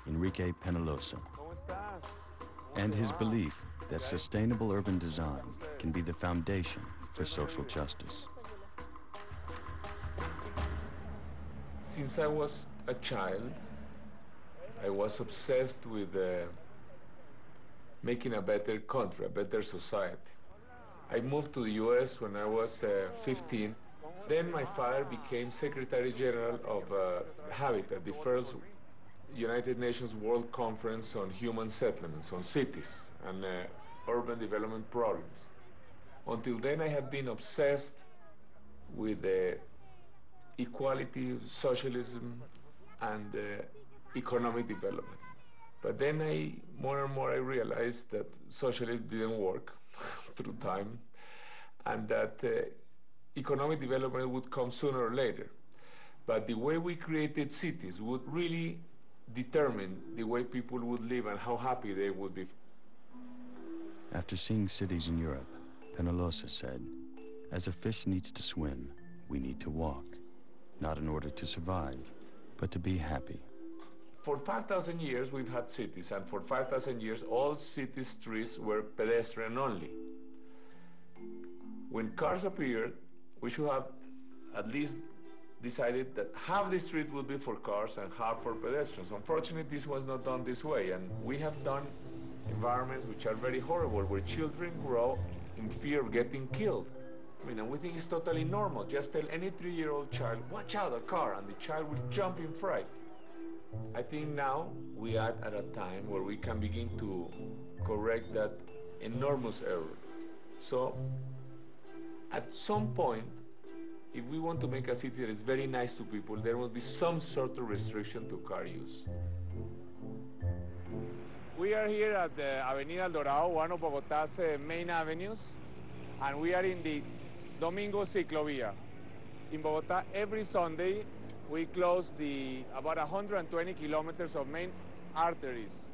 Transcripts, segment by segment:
Enrique Peñalosa, and his belief that sustainable urban design can be the foundation for social justice. Since I was a child, I was obsessed with making a better country, a better society. I moved to the US when I was 15. Then my father became Secretary General of Habitat, the first United Nations World Conference on Human Settlements, on cities and urban development problems. Until then, I had been obsessed with equality, socialism, and economic development. But then more and more I realized that socialism didn't work through time, and that economic development would come sooner or later. But the way we created cities would really determine the way people would live and how happy they would be. After seeing cities in Europe, Peñalosa said, "As a fish needs to swim, we need to walk, not in order to survive, but to be happy." For 5,000 years we've had cities, and for 5,000 years all city streets were pedestrian only. When cars appeared, we should have at least decided that half the street would be for cars and half for pedestrians. Unfortunately, this was not done this way, and we have done environments which are very horrible, where children grow in fear of getting killed. I mean, and we think it's totally normal. Just tell any 3-year-old child, "Watch out, a car," and the child will jump in fright. I think now we are at a time where we can begin to correct that enormous error. So, at some point, if we want to make a city that is very nice to people, there must be some sort of restriction to car use. We are here at the Avenida El Dorado, one of Bogota's main avenues, and we are in the Domingo Ciclovia. In Bogota, every Sunday, we close about 120 kilometers of main arteries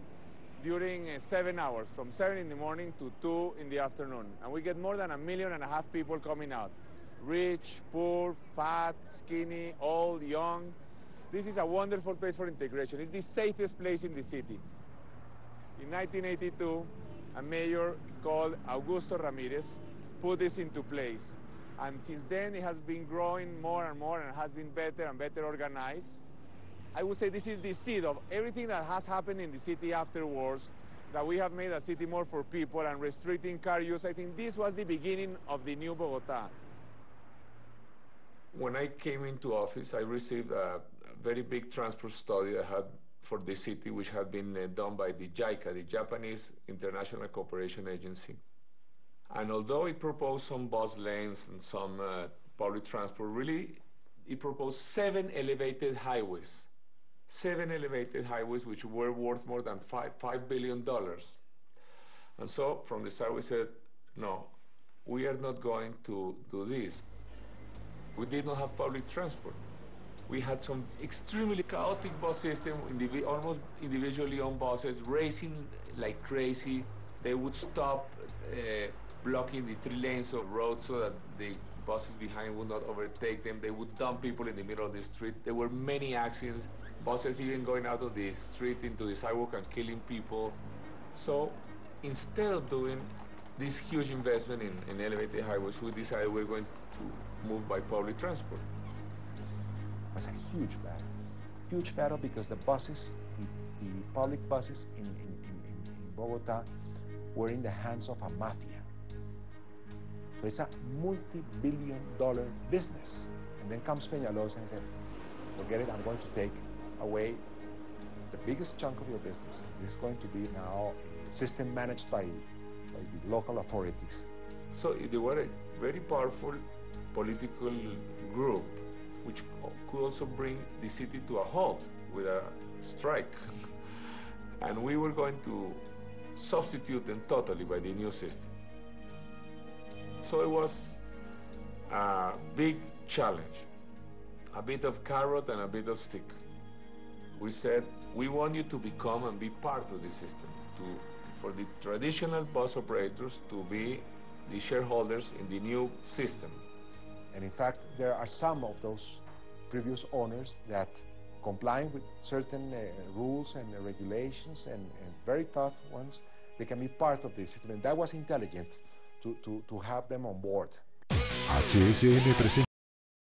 during 7 hours, from 7 in the morning to 2 in the afternoon. And we get more than 1.5 million people coming out. Rich, poor, fat, skinny, old, young. This is a wonderful place for integration. It's the safest place in the city. In 1982, a mayor called Augusto Ramirez put this into place. And since then, it has been growing more and more and has been better and better organized. I would say this is the seed of everything that has happened in the city afterwards, that we have made a city more for people and restricting car use. I think this was the beginning of the new Bogota. When I came into office, I received a very big transport study I had for the city, which had been done by the JICA, the Japanese International Cooperation Agency. And although it proposed some bus lanes and some public transport, really, it proposed 7 elevated highways. 7 elevated highways which were worth more than $5 billion. And so from the start we said, no, we are not going to do this. We did not have public transport. We had some extremely chaotic bus system, almost individually owned buses, racing like crazy. They would stop blocking the 3 lanes of road so that the buses behind would not overtake them. They would dump people in the middle of the street. There were many accidents, buses even going out of the street into the sidewalk and killing people. So instead of doing this huge investment in elevated highways, we decided we're going to move by public transport. It was a huge battle because the buses, the public buses in Bogota were in the hands of a mafia. So it's a multi-billion-dollar business. And then comes Peñalosa and said, forget it, I'm going to take away the biggest chunk of your business. This is going to be now a system managed by the local authorities. So they were a very powerful political group, which could also bring the city to a halt with a strike. And we were going to substitute them totally by the new system. So it was a big challenge, a bit of carrot and a bit of stick. We said, we want you to become and be part of the system, for the traditional bus operators to be the shareholders in the new system. And in fact, there are some of those previous owners that complying with certain rules and regulations and very tough ones, they can be part of the system. And that was intelligent to have them on board. HSN presenta